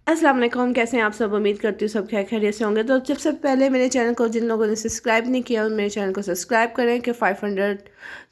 अस्सलाम वालेकुम, कैसे हैं आप सब। उम्मीद करती हूँ सब खैरियत से होंगे। तो सबसे पहले मेरे चैनल को जिन लोगों ने सब्सक्राइब नहीं किया मेरे चैनल को सब्सक्राइब करें कि 500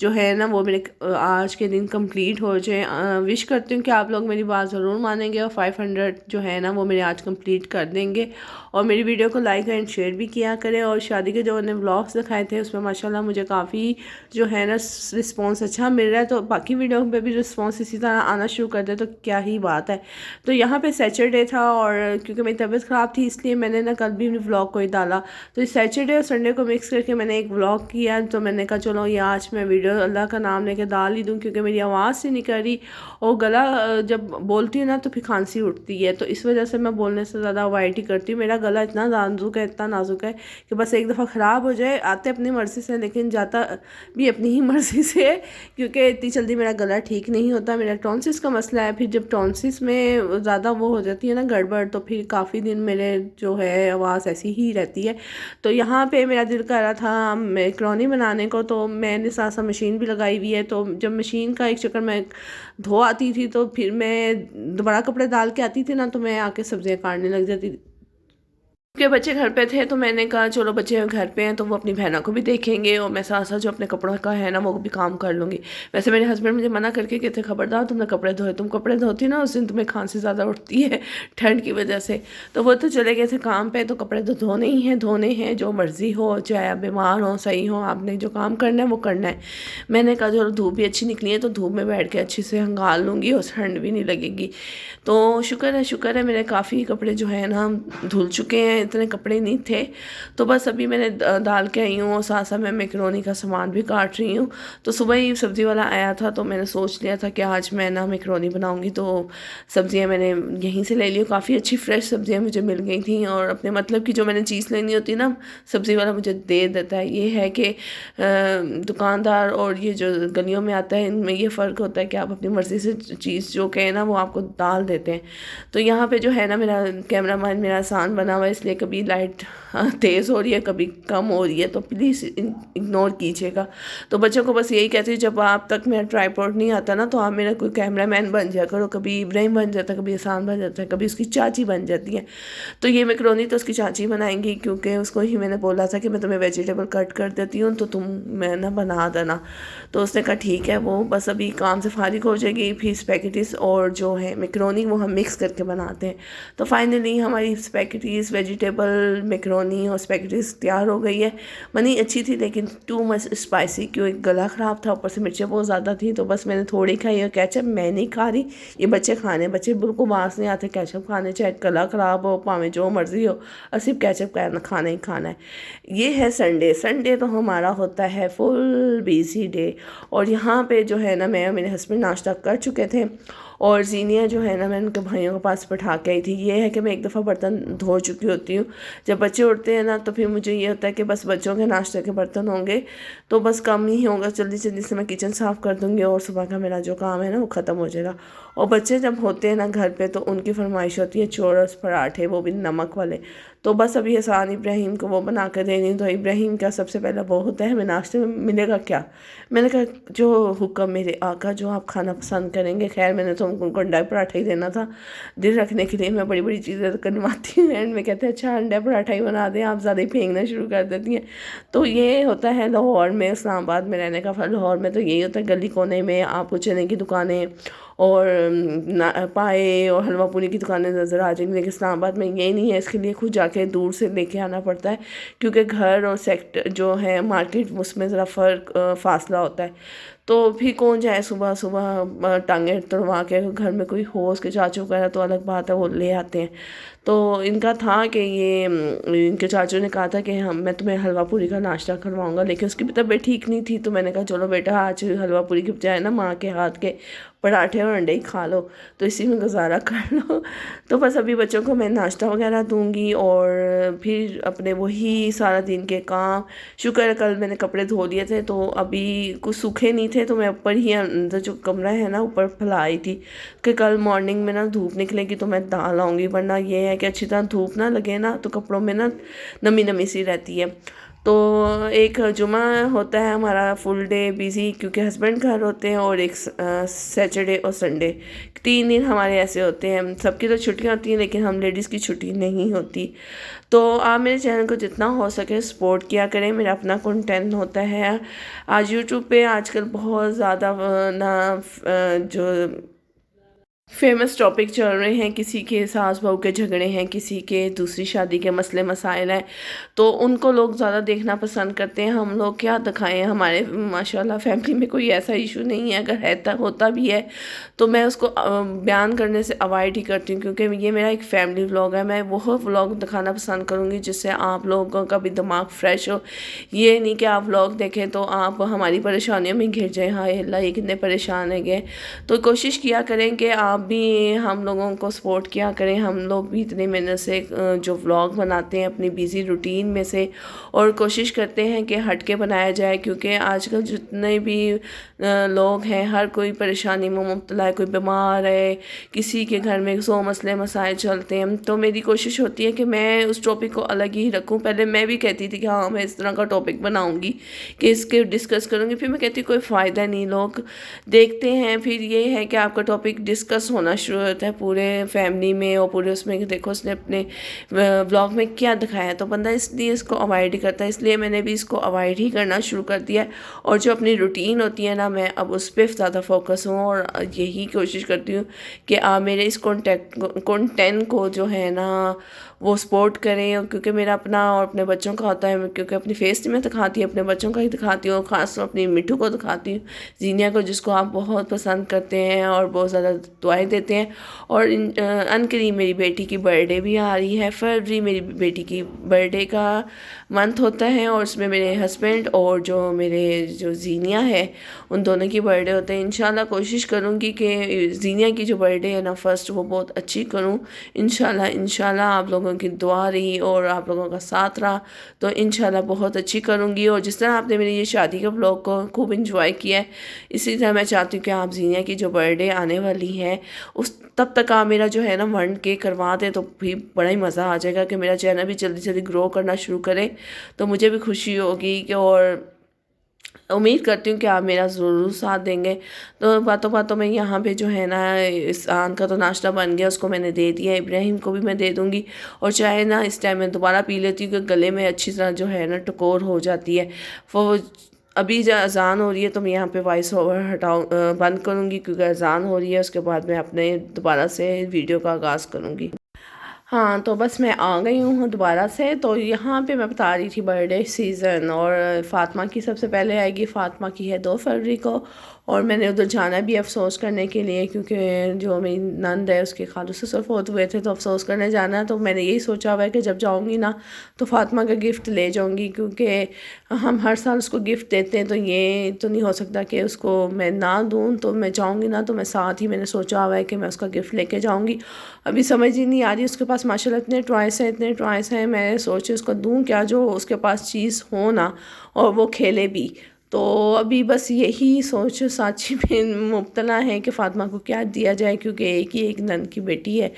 जो है ना वो मेरे आज के दिन कंप्लीट हो जाए। विश करती हूँ कि आप लोग मेरी बात ज़रूर मानेंगे और 500 जो है ना वो मेरे आज कंप्लीट कर देंगे। और मेरी वीडियो को लाइक एंड शेयर भी किया करें। और शादी के जो उन्होंने व्लॉग्स दिखाए थे उसमें माशाल्लाह मुझे काफ़ी जो है ना रिस्पॉन्स अच्छा मिल रहा है। तो बाकी वीडियो पे भी रिस्पॉन्स इसी तरह आना शुरू कर दे तो क्या ही बात है। तो यहाँ पे सैटरडे था और क्योंकि मेरी तबीयत ख़राब थी इसलिए मैंने ना कल भी व्लॉग कोई डाला। तो इस सैटरडे और संडे को मिक्स करके मैंने एक व्लॉग किया। तो मैंने कहा चलो ये आज मैं वीडियो अल्लाह का नाम लेके डाल ही दूँ क्योंकि मेरी आवाज़ से निकल रही और गला जब बोलती हूँ ना तो फिर खांसी उठती है। तो इस वजह से मैं बोलने से ज़्यादा अवॉइड ही करती हूँ। मेरा गला इतना नाजुक है इतना नाजुक है कि बस एक दफ़ा ख़राब हो जाए आते अपनी मर्ज़ी से लेकिन जाता भी अपनी ही मर्ज़ी से क्योंकि इतनी जल्दी मेरा गला ठीक नहीं होता। मेरा टॉन्सिस का मसला है। फिर जब टॉन्सिस में ज़्यादा वो हो जाती है ना गड़बड़ तो फिर काफ़ी दिन मेरे जो है आवाज़ ऐसी ही रहती है। तो यहाँ पे मेरा दिल कर रहा था मैकरोनी बनाने को तो मैंने साथ साथ मशीन भी लगाई हुई है। तो जब मशीन का एक चक्कर मैं धो आती थी तो फिर मैं दोबारा कपड़े डाल के आती थी ना तो मैं आके सब्जियाँ काटने लग जाती थी के बच्चे घर पे थे। तो मैंने कहा चलो बच्चे घर पे हैं तो वो अपनी बहनों को भी देखेंगे और मैं साथ साथ जो अपने कपड़ों का है ना वो भी काम कर लूँगी। वैसे मेरे हस्बैंड मुझे मना करके कहते खबरदार तुमने कपड़े धोए, तुम कपड़े धोती ना उस दिन तुम्हें खांसी ज़्यादा उठती है ठंड की वजह से। तो वो तो चले गए थे काम पे। तो कपड़े तो धोने ही हैं धोने हैं जो मर्ज़ी हो चाहे आप बीमार हो सही हो आपने जो काम करना है वो करना है। मैंने कहा चलो धूप भी अच्छी निकली है तो धूप में बैठ के अच्छे से हंगाल लूँगी और ठंड भी नहीं लगेगी। तो शुक्र है मेरे काफ़ी कपड़े जो है ना धुल चुके हैं। इतने कपड़े नहीं थे तो बस अभी मैंने डाल के आई हूँ और साथ साथ मैं मैकरोनी का सामान भी काट रही हूँ। तो सुबह ही सब्ज़ी वाला आया था तो मैंने सोच लिया था कि आज मैं ना मैकरोनी बनाऊँगी। तो सब्ज़ियाँ मैंने यहीं से ले ली। काफ़ी अच्छी फ्रेश सब्ज़ियाँ मुझे मिल गई थी और अपने मतलब की जो मैंने चीज़ लेनी होती है ना सब्ज़ी वाला मुझे दे देता है। ये है कि दुकानदार और ये जो गलियों में आता है इनमें ये फ़र्क होता है कि आप अपनी मर्ज़ी से चीज़ जो कहे ना वो आपको डाल देते हैं। तो यहाँ पे जो है ना मेरा कैमरा मैन मेरा आसान बना हुआ है इसलिए कभी लाइट तेज़ हो रही है कभी कम हो रही है तो प्लीज़ इग्नोर कीजिएगा। तो बच्चों को बस यही कहती हूँ जब आप तक मेरा ट्राइपॉड नहीं आता ना तो आप मेरा कोई कैमरा मैन बन जाया करो। कभी इब्राहिम बन जाता है कभी आसान बन जाता है कभी उसकी चाची बन जाती है। तो ये मैकरोनी तो उसकी चाची बनाएंगी क्योंकि उसको ही मैंने बोला था कि मैं तुम्हें वेजिटेबल कट कर देती हूँ तो तुम मैं ना बना देना। तो उसने कहा ठीक है। वो बस अभी काम से फारिग हो जाएगी फिर स्पैगेटीज और जो है मैकरोनी वो हम मिक्स करके बनाते हैं। तो फाइनली हमारी स्पैगेटीज वेजिटेबल मैकरोनी और स्पैगेटीज तैयार हो गई है। बनी अच्छी थी लेकिन टू मच स्पाइसी क्यों एक गला ख़राब था ऊपर से मिर्चें बहुत ज़्यादा थी तो बस मैंने थोड़ी खाई और केचप मैं नहीं खा रही। ये बच्चे खाने बच्चे बिल्कुल बांस नहीं आते केचप खाने चाहे गला ख़राब हो भावें जो मर्ज़ी हो और सिर्फ केचप खाना ही खाना है। ये है संडे। संडे तो हमारा होता है फुल बिजी डे। और यहाँ पे जो है ना मैं और मेरे हस्बैंड नाश्ता कर चुके थे और ज़ीनिया जो है ना मैं उनके भाइयों के पास बैठा के आई थी। ये है कि मैं एक दफ़ा बर्तन धो चुकी होती हूँ। जब बच्चे उठते हैं ना तो फिर मुझे ये होता है कि बस बच्चों के नाश्ते के बर्तन होंगे तो बस कम ही होगा जल्दी जल्दी से मैं किचन साफ़ कर दूँगी और सुबह का मेरा जो काम है ना वो ख़त्म हो जाएगा। और बच्चे जब होते हैं ना घर पे तो उनकी फरमाइश होती है चोरस पराठे वो भी नमक वाले। तो बस अभी एहसान इब्राहिम को वो बना कर दे रही हूँ। तो इब्राहिम का सबसे पहला वो होता है हमें नाश्ते में मिलेगा क्या। मैंने कहा जो हुक्म मेरे आका जो आप खाना पसंद करेंगे। खैर मैंने तो उनको अंडा पराठा ही देना था दिल रखने के लिए। मैं बड़ी बड़ी चीज़ें करवाती हूँ एंड में कहते हैं अच्छा अंडा पराठा ही बना दें आप ज़्यादा ही फेंकना शुरू कर देती हैं। तो ये होता है लाहौर में इस्लामाबाद में रहने का फल। लाहौर में तो यही होता है गली कोने में आपको चने की दुकानें और पाए और हलवा पूरी की दुकानें नज़र आ जाएंगी। लेकिन इस्लामाबाद में ये नहीं है इसके लिए खुद जाके दूर से लेके आना पड़ता है क्योंकि घर और सेक्टर जो है मार्केट उसमें ज़रा फ़र्क फासला होता है। तो फिर कौन जाए सुबह सुबह टांगे तुड़वा के। घर में कोई हो उसके चाचू वगैरह तो अलग बात है वो ले आते हैं। तो इनका था कि ये इनके चाचू ने कहा था कि हम मैं तुम्हें हलवा पूरी का नाश्ता करवाऊंगा लेकिन उसकी तबीयत ठीक नहीं थी। तो मैंने कहा चलो बेटा आज हलवा पूरी की बजाय ना माँ के हाथ के पराठे और अंडे ही खा लो तो इसी में गुजारा कर लो। तो बस अभी बच्चों को मैं नाश्ता वगैरह दूंगी और फिर अपने वही सारा दिन के काम। शुक्र है कल मैंने कपड़े धो लिए थे तो अभी कुछ सूखे नहीं थे तो मैं ऊपर ही अंदर जो कमरा है ना ऊपर फैलाई थी कि कल मॉर्निंग में ना धूप निकलेगी तो मैं डाल आऊँगी। वरना ये है कि अच्छी तरह धूप ना लगे ना तो कपड़ों में ना नमी नमी सी रहती है। तो एक जुमा होता है हमारा फुल डे बिज़ी क्योंकि हस्बैंड घर होते हैं और एक सैटरडे और संडे 3 दिन हमारे ऐसे होते हैं। सबकी तो छुट्टियाँ होती हैं लेकिन हम लेडीज़ की छुट्टी नहीं होती। तो आप मेरे चैनल को जितना हो सके सपोर्ट किया करें। मेरा अपना कंटेंट होता है। आज यूट्यूब पे आजकल बहुत ज़्यादा जो फेमस टॉपिक चल रहे हैं, किसी के सास बहू के झगड़े हैं, किसी के दूसरी शादी के मसले मसाइल हैं, तो उनको लोग ज़्यादा देखना पसंद करते हैं। हम लोग क्या दिखाएं, हमारे माशाल्लाह फैमिली में कोई ऐसा इशू नहीं है। अगर है होता भी है तो मैं उसको बयान करने से अवॉइड ही करती हूँ, क्योंकि ये मेरा एक फैमिली व्लॉग है। मैं वो व्लॉग दिखाना पसंद करूँगी जिससे आप लोगों का भी दिमाग फ्रेश हो। ये नहीं कि आप व्लॉग देखें तो आप हमारी परेशानियों में घिर जाएँ, हाय अल्लाह ये कितने परेशान है गए। तो कोशिश किया करें कि आप भी हम लोगों को सपोर्ट किया करें। हम लोग भी इतनी मेहनत से जो व्लॉग बनाते हैं अपनी बिज़ी रूटीन में से, और कोशिश करते हैं कि हट के बनाया जाए, क्योंकि आजकल जितने भी लोग हैं हर कोई परेशानी में मुब्तला है। कोई बीमार है, किसी के घर में 100 मसले मसाइल चलते हैं। तो मेरी कोशिश होती है कि मैं उस टॉपिक को अलग ही रखूं। पहले मैं भी कहती थी कि हाँ मैं इस तरह का टॉपिक बनाऊंगी कि इसके डिस्कस करूंगी, फिर मैं कहती कोई फ़ायदा नहीं, लोग देखते हैं। फिर ये है कि आपका टॉपिक डिस्कस होना शुरू होता है पूरे फैमिली में और पूरे उसमें कि देखो उसने अपने व्लॉग में क्या दिखाया है, तो बंदा इसलिए इसको अवॉइड ही करता है। इसलिए मैंने भी इसको अवॉइड ही करना शुरू कर दिया है। और जो अपनी रूटीन होती है ना, मैं अब उस पर ज़्यादा फोकस हूँ और यही कोशिश करती हूँ कि आप मेरे इस कंटेंट को जो है ना वो सपोर्ट करें। और क्योंकि मेरा अपना और अपने बच्चों का होता है, क्योंकि अपनी फेस में दिखाती हूँ, अपने बच्चों का ही दिखाती हूँ, ख़ासतौर अपनी मिठू को दिखाती हूँ, जीनिया को, जिसको आप बहुत पसंद करते हैं और बहुत ज़्यादा दुआएं देते हैं। और अनकरीब मेरी बेटी की बर्थडे भी आ रही है। फरवरी मेरी बेटी की बर्थडे का मंथ होता है और उसमें मेरे हस्बैंड और जो जीनिया है उन दोनों की बर्थडे होते हैं। इंशाल्लाह कोशिश करूँगी कि जीनिया की जो बर्थडे है ना फर्स्ट, वो बहुत अच्छी करूँ। इंशाल्लाह आप लोगों की दुआ रही और आप लोगों का साथ रहा तो इंशाल्लाह बहुत अच्छी करूँगी। और जिस तरह आपने मेरी ये शादी के ब्लॉग को खूब इंजॉय किया है, इसी तरह मैं चाहती हूँ कि आप जीनिया की जो बर्थडे आने वाली है उस तब तक आप मेरा जो है ना 1K करवा दें तो भी बड़ा ही मज़ा आ जाएगा कि मेरा चैनल भी जल्दी जल्दी ग्रो करना शुरू करे, तो मुझे भी खुशी होगी। कि और उम्मीद करती हूँ कि आप मेरा ज़रूर साथ देंगे। तो बातों बातों में यहाँ पे जो है ना इस आन का तो नाश्ता बन गया, उसको मैंने दे दिया, इब्राहिम को भी मैं दे दूँगी। और चाहे ना इस टाइम मैं दोबारा पी लेती हूँ कि गले में अच्छी तरह जो है ना टकोर हो जाती है। वो अभी जो अज़ान हो रही है तो मैं यहाँ पे वॉइस ओवर बंद करूँगी, क्योंकि अज़ान हो रही है। उसके बाद मैं अपने दोबारा से वीडियो का आगाज़ करूँगी। हाँ तो बस मैं आ गई हूँ दोबारा से। तो यहाँ पे मैं बता रही थी बर्थडे सीज़न, और फ़ातिमा की सबसे पहले आएगी। फ़ातिमा की है 2 फरवरी को, और मैंने उधर जाना भी अफ़सोस करने के लिए, क्योंकि जो मेरी नंद है उसके खालू ससुर फौत हुए थे, तो अफ़सोस करने जाना है। तो मैंने यही सोचा हुआ है कि जब जाऊँगी ना तो फ़ातिमा का गिफ्ट ले जाऊँगी, क्योंकि हम हर साल उसको गिफ्ट देते हैं, तो ये तो नहीं हो सकता कि उसको मैं ना दूँ। तो मैं जाऊँगी ना तो मैं साथ ही मैंने सोचा हुआ है कि मैं उसका गिफ्ट लेके जाऊँगी। अभी समझ ही नहीं आ रही, उसके पास माशाल्लाह इतने टॉयस हैं, मैं सोची उसको दूँ क्या जो उसके पास चीज़ हो ना और वो खेले भी। तो अभी बस यही सोच साची में मुब्तला है कि फ़ातिमा को क्या दिया जाए, क्योंकि एक नंद की बेटी है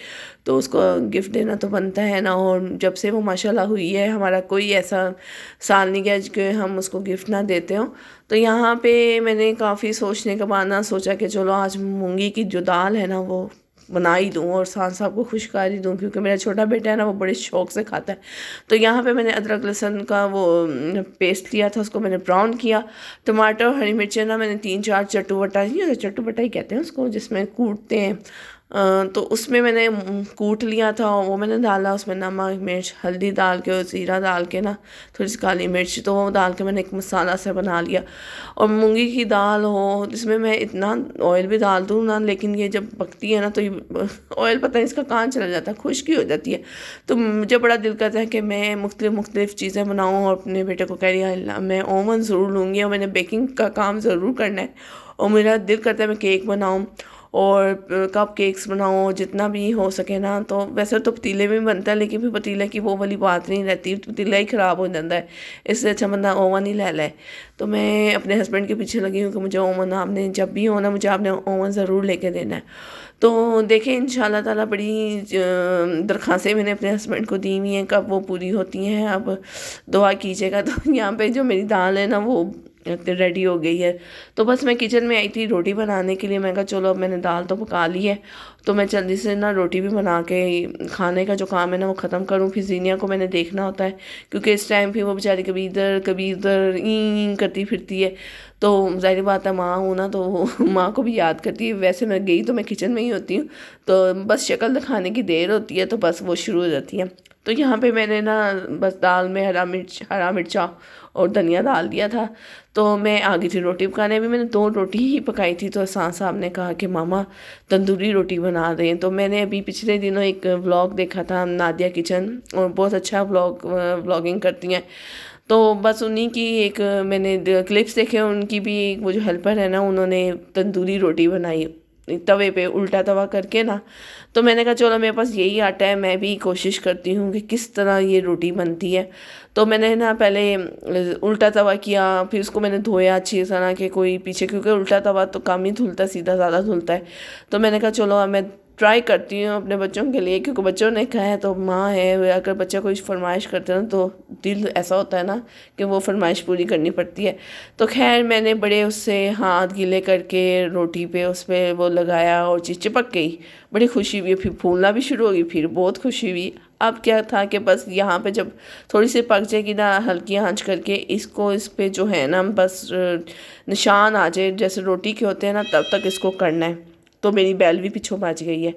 तो उसको गिफ्ट देना तो बनता है ना। और जब से वो माशाल्लाह हुई है हमारा कोई ऐसा साल नहीं गया कि हम उसको गिफ्ट ना देते हों। तो यहाँ पे मैंने काफ़ी सोचने के बाद ना सोचा कि चलो आज मूंगी की जो दाल है ना वो बना ही दूँ और साथ साथ को खुशकारी दूँ, क्योंकि मेरा छोटा बेटा है ना वो बड़े शौक से खाता है। तो यहाँ पे मैंने अदरक लहसुन का वो पेस्ट लिया था, उसको मैंने ब्राउन किया। टमाटर और हरी मिर्चें ना मैंने 3-4 चट्टू बटा ही कहते हैं उसको, जिसमें कूटते हैं, तो उसमें मैंने कूट लिया था और वो मैंने डाला। उसमें नमक मिर्च हल्दी डाल के और ज़ीरा डाल के ना थोड़ी सी काली मिर्च, तो वो डाल के मैंने एक मसाला सा बना लिया। और मूंगी की दाल हो जिसमें मैं इतना ऑयल भी डाल दूँ ना, लेकिन ये जब पकती है ना तो ये ऑयल पता नहीं इसका कहाँ चला जाता है, खुश्की हो जाती है। तो मुझे बड़ा दिल करता है कि मैं मुख्तलिफ़ चीज़ें बनाऊँ। और अपने बेटे को कह रही है मैं ओवन ज़रूर लूँगी और मैंने बेकिंग का काम ज़रूर करना है। और मेरा दिल करता है मैं केक बनाऊँ और कप केक्स बनाओ जितना भी हो सके ना। तो वैसे तो पतीले में बनता है, लेकिन फिर पतीले की वो वाली बात नहीं रहती, पतीला ही ख़राब हो जाता है। इससे अच्छा बंदा ओवन ही ले ले। तो मैं अपने हस्बैंड के पीछे लगी हूँ कि मुझे ओवन, आपने जब भी हो ना मुझे आपने ओवन ज़रूर लेके देना है। तो देखें इंशाल्लाह ताला बड़ी दरख्वास्तें मैंने अपने हस्बैंड को दी हुई हैं, कब वो पूरी होती हैं अब दुआ कीजिएगा। तो यहाँ पे जो मेरी दाल है ना वो रेडी हो गई है। तो बस मैं किचन में आई थी रोटी बनाने के लिए। मैं कहा चलो अब मैंने दाल तो पका ली है, तो मैं जल्दी से ना रोटी भी बना के खाने का जो काम है ना वो ख़त्म करूँ। फिर जीनिया को मैंने देखना होता है, क्योंकि इस टाइम फिर वो बेचारी कभी इधर ई करती फिरती है। तो ज़ाहिर बात है, माँ हूँ ना, तो माँ को भी याद करती है। वैसे मैं गई तो मैं किचन में ही होती हूँ, तो बस शक्ल दिखाने की देर होती है, तो बस वो शुरू हो जाती है। तो यहाँ पे मैंने ना बस दाल में हरा मिर्चा और धनिया डाल दिया था। तो मैं आ गई थी रोटी पकाने। अभी मैंने 2 रोटी ही पकाई थी, तो साहब ने कहा कि मामा तंदूरी रोटी बना दें। तो मैंने अभी पिछले दिनों एक व्लॉग देखा था, नादिया किचन, और बहुत अच्छा व्लॉगिंग करती हैं। तो बस उन्हीं की एक मैंने क्लिप्स देखे, उनकी भी वो जो हेल्पर है ना, उन्होंने तंदूरी रोटी बनाई तवे पे, उल्टा तवा करके ना। तो मैंने कहा चलो मेरे पास यही आटा है, मैं भी कोशिश करती हूँ कि किस तरह ये रोटी बनती है। तो मैंने ना पहले उल्टा तवा किया, फिर उसको मैंने धोया अच्छी तरह के कोई पीछे, क्योंकि उल्टा तवा तो कम ही धुलता, सीधा ज़्यादा धुलता है। तो मैंने कहा चलो अब मैं ट्राई करती हूँ अपने बच्चों के लिए, क्योंकि बच्चों ने कहा है तो माँ है, अगर बच्चा कोई फरमाइश करते हैं तो दिल ऐसा होता है ना कि वो फरमाइश पूरी करनी पड़ती है। तो खैर मैंने बड़े उससे हाथ गीले करके रोटी पे उस पर वो लगाया और चीज़ चिपक गई। बड़ी खुशी हुई, फिर फूलना भी शुरू हो गई, फिर बहुत खुशी हुई। अब क्या था कि बस यहाँ पे जब थोड़ी सी पक जाएगी ना, हल्की आंच करके इसको, इस पे जो है ना बस निशान आ जाए जैसे रोटी के होते हैं ना, तब तक इसको करना है। तो मेरी बैल भी पीछे बच गई है।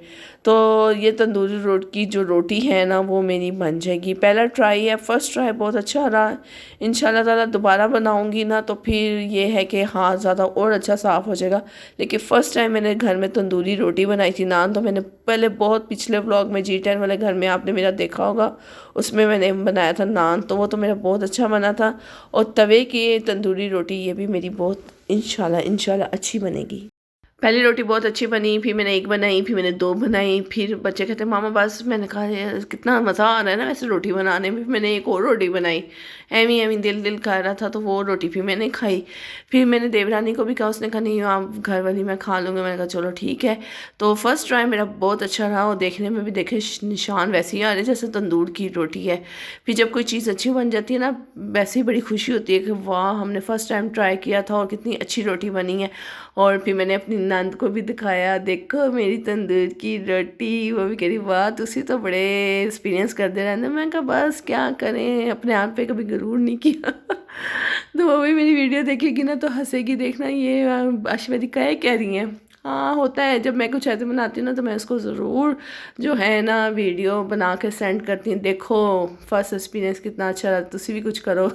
तो ये तंदूरी रोटी की जो रोटी है ना वो मेरी बन जाएगी। पहला ट्राई है, फर्स्ट ट्राई बहुत अच्छा रहा। इंशाल्लाह ताला दोबारा बनाऊंगी ना तो फिर ये है कि हाँ ज़्यादा और अच्छा साफ़ हो जाएगा। लेकिन फ़र्स्ट टाइम मैंने घर में तंदूरी रोटी बनाई थी। नान तो मैंने पहले बहुत पिछले व्लॉग में G10 वाले घर में आपने मेरा देखा होगा, उसमें मैंने बनाया था नान, तो वो तो मेरा बहुत अच्छा बना था। और तवे की तंदूरी रोटी ये भी मेरी बहुत इंशाल्लाह अच्छी बनेगी। पहली रोटी बहुत अच्छी बनी, फिर मैंने 1 बनाई, फिर मैंने 2 बनाई, फिर बच्चे कहते मामा बस। मैंने कहा यार कितना मज़ा आ रहा है ना वैसे रोटी बनाने में। फिर मैंने एक और रोटी बनाई, एवी दिल कर रहा था, तो वो रोटी फिर मैंने खाई। फिर मैंने देवरानी को भी कहा, उसने कहा नहीं आप घर वाली मैं खा लूँगी। मैंने कहा चलो ठीक है। तो फर्स्ट ट्राई मेरा बहुत अच्छा रहा, और देखने में भी देखे निशान वैसे ही आ रहे जैसे तंदूर की रोटी है। फिर जब कोई चीज़ अच्छी बन जाती है ना, वैसे ही बड़ी खुशी होती है कि वाह हमने फ़र्स्ट टाइम ट्राई किया था और कितनी अच्छी रोटी बनी है। और फिर मैंने अपनी नंद को भी दिखाया, देखो मेरी तंदूर की रोटी। वो भी कह रही वाह तुसी तो बड़े एक्सपीरियंस करते रहते। मैं कहा बस क्या करें, अपने आप पे कभी गरूर नहीं किया। तो वो भी मेरी वीडियो देखेगी ना तो हंसेगी, देखना ये आशिवादी कह रही हैं। हाँ होता है, जब मैं कुछ ऐसे बनाती हूँ ना तो मैं उसको ज़रूर जो है ना वीडियो बना के सेंड करती हूँ, देखो फर्स्ट एक्सपीरियंस कितना अच्छा रहा, तुसी भी कुछ करो।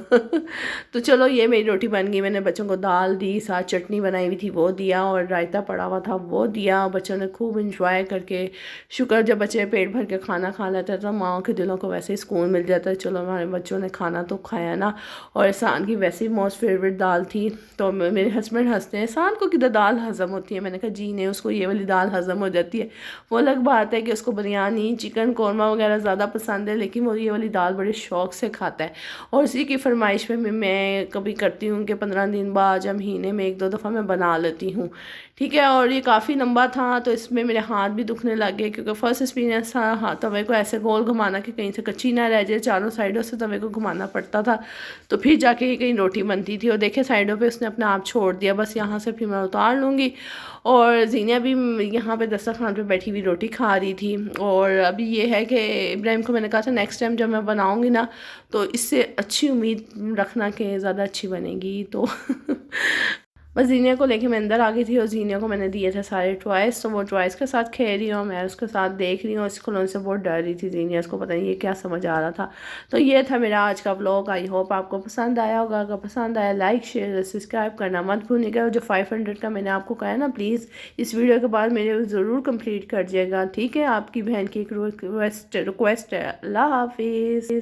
तो चलो ये मेरी रोटी बन गई। मैंने बच्चों को दाल दी, साथ चटनी बनाई हुई थी वो दिया, और रायता पड़ा हुआ था वो दिया। बच्चों ने खूब इंजॉय करके, शुक्र जब बच्चे पेट भर के खाना खा लेते हैं तो माँओं के दिलों को वैसे ही सुकून मिल जाता है, चलो हमारे बच्चों ने खाना तो खाया ना। और एहसान की वैसे ही मोस्ट फेवरेट दाल थी, तो मेरे हस्बैंड हंसते हैं एहसान को किधर दाल हज़म होती है। मैंने कहा जी नहीं, उसको ये वाली दाल हज़म हो जाती है। वो अलग बात है कि उसको बिरयानी चिकन कौरमा वगैरह ज़्यादा पसंद है, लेकिन वो ये वाली दाल बड़े शौक़ से खाता है। और उसी की फरमाइश पे मैं कभी करती हूँ कि 15 दिन बाद या महीने में 1-2 दफ़ा मैं बना लेती हूँ, ठीक है। और ये काफ़ी लंबा था तो इसमें मेरे हाथ भी दुखने लग गए, क्योंकि फ़र्स्ट एक्सपीरियंस था। हाँ तवे को ऐसे गोल घुमाना कि कहीं से कच्ची ना रह जाए, चारों साइडों से तवे को घुमाना पड़ता था, तो फिर जाके ये कहीं रोटी बनती थी। और देखे साइडों पे उसने अपने आप छोड़ दिया, बस यहाँ से फिर मैं उतार लूँगी। और जीनिया भी यहाँ पे दस्तरखान पे बैठी हुई रोटी खा रही थी। और अभी ये है कि इब्राहिम को मैंने कहा था नेक्स्ट टाइम जब मैं बनाऊँगी ना तो इससे अच्छी उम्मीद रखना कि ज़्यादा अच्छी बनेगी। तो बस जीनिया को लेके मैं अंदर आ गई थी, और जीनिया को मैंने दिए थे सारे टॉयज़, तो वो टॉयज़ के साथ खेल रही हूँ, मैं उसके साथ देख रही हूँ। इस खिलौने से बहुत डर रही थी जीनिया, उसको पता नहीं ये क्या समझ आ रहा था। तो ये था मेरा आज का व्लॉग। आई होप आपको पसंद आया होगा। अगर पसंद आया लाइक शेयर सब्सक्राइब करना मत भूलिएगा। जो 500 का मैंने आपको कहा है ना, प्लीज़ इस वीडियो के बाद मेरे ज़रूर कम्प्लीट कर दिएगा, ठीक है। आपकी बहन की एक रिक्वेस्ट है। अल्लाह हाफिज़।